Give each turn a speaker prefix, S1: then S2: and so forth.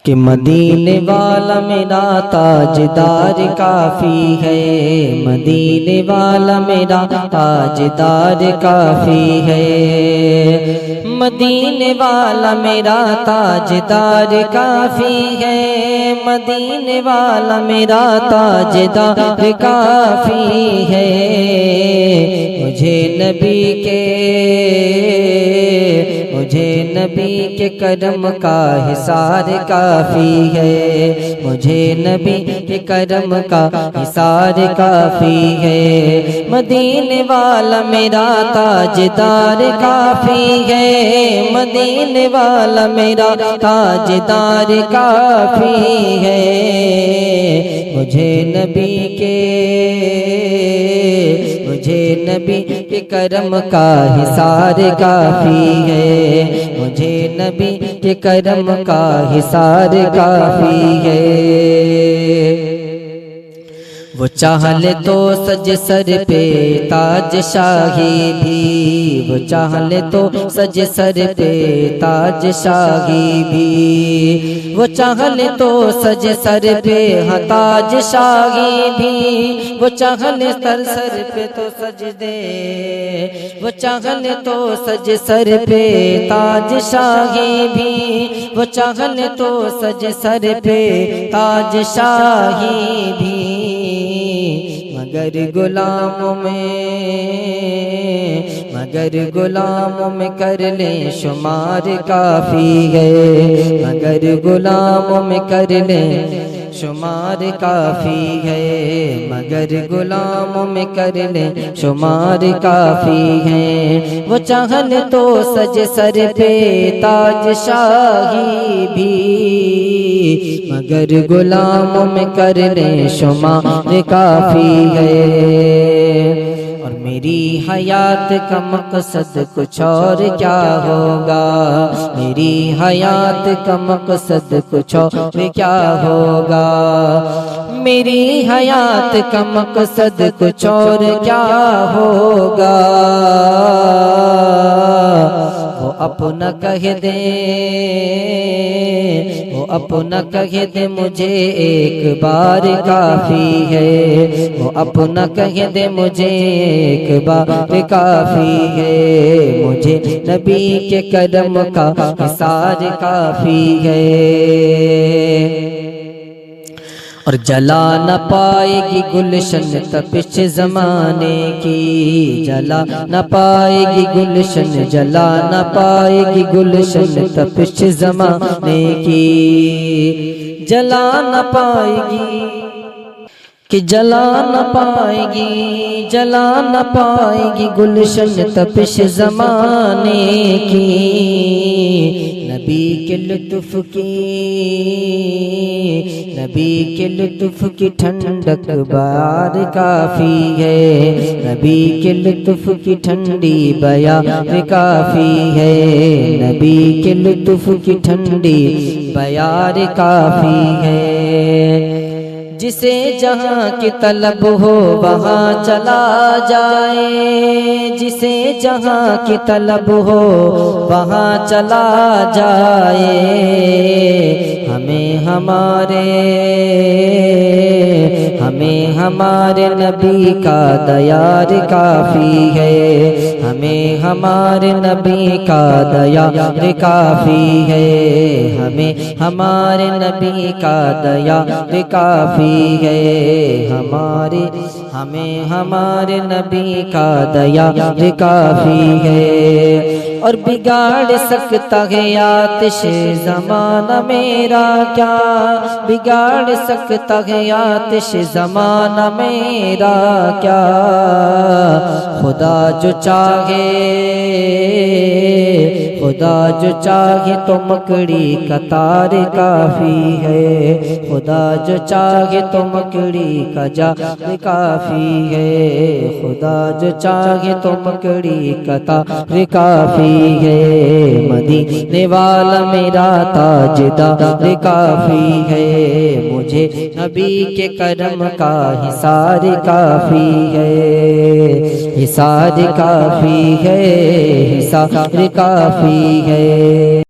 S1: کہ مدینے والا میرا تاجدار کافی ہے، مدینے والا میرا تاجدار کافی ہے، مدینے والا میرا تاجدار کافی ہے، مدینے والا میرا تاجدار کافی ہے، مجھے نبی کے کرم کا حصار کافی ہے، مجھے نبی کے کرم کا حصار کافی ہے، مدینے والا میرا تاجدار کافی ہے، مدینے والا میرا تاجدار کافی ہے، مجھے نبی کے کرم کا حصار کافی ہے، مجھے نبی کے کرم کا حصار کافی ہے، وہ چاہ لے تو سج سر پہ تاج شاہی بھی، وہ چاہ لے تو سج سر پہ تاج شاہی بھی، وہ چاہ لے تو سج سر پہ تاج شاہی بھی، وہ چاہ لے سر پہ تو سج دے، وہ چاہ لے تو سج سر پہ تاج شاہی بھی، وہ چاہ لے تو سج سر پہ تاج شاہی بھی، مگر غلاموں میں کر لیں شمار کافی ہے، مگر غلاموں میں کر لیں شمار کافی ہے، مگر غلاموں میں کر لیں شمار کافی ہے، وہ چاہن تو سج سر پہ تاج شاہی بھی، مگر غلاموں میں کر لیں شمار کافی ہے، اور میری حیات کا مقصد کچھ اور کیا ہوگا، میری حیات کا مقصد کچھ اور کیا ہوگا، میری حیات کا مقصد کچھ اور کیا ہوگا، وہ اپنا کہہ دے، وہ اپنا کہہ دے مجھے ایک بار کافی ہے، وہ اپنا کہہ دے مجھے ایک بار کافی ہے، مجھے نبی کے کرم کا حصار کافی ہے، اور جلا نہ پائے گی گلشن تپش زمانے کی، جلا نہ پائے گی گلشن، جلا نہ پائے گی گلشن تپش زمانے کی، جلا نہ پائے گی کہ جلا نہ پائے گی، جلا نہ پائے گی گلشن تپش زمانے کی، نبی کے لطف کی، نبی کے لطف کی ٹھنڈک بہار کافی ہے، نبی کے لطف کی ٹھنڈی بہار کافی ہے، نبی کے لطف کی ٹھنڈی بہار کافی ہے، جسے جہاں کی طلب ہو وہاں چلا جائے، جسے جہاں کی طلب ہو وہاں چلا جائے، ہمیں ہمارے نبی کا دیار کافی ہے، ہمیں ہمارے نبی کا دیار کافی ہے، ہمیں ہمارے نبی کا دیار کافی ہے، ہمیں ہمارے نبی کا دیار کافی ہے، اور بگاڑ سکتا ہے آتش زمانہ میرا کیا، بگاڑ سکتا ہے آتش زمانہ میرا کیا، خدا جو چاہے، خدا جو چاہے تو مکڑی کا تار کافی ہے، خدا جو چاہے تو مکڑی کا جال کافی ہے، خدا جو چاہے تو مکڑی کا تار کافی ہے، مدینے والا میرا تاجدار کافی ہے، مجھے نبی کے کرم کا حصار کافی ہے، حصار کافی ہے، حصار کافی ہے۔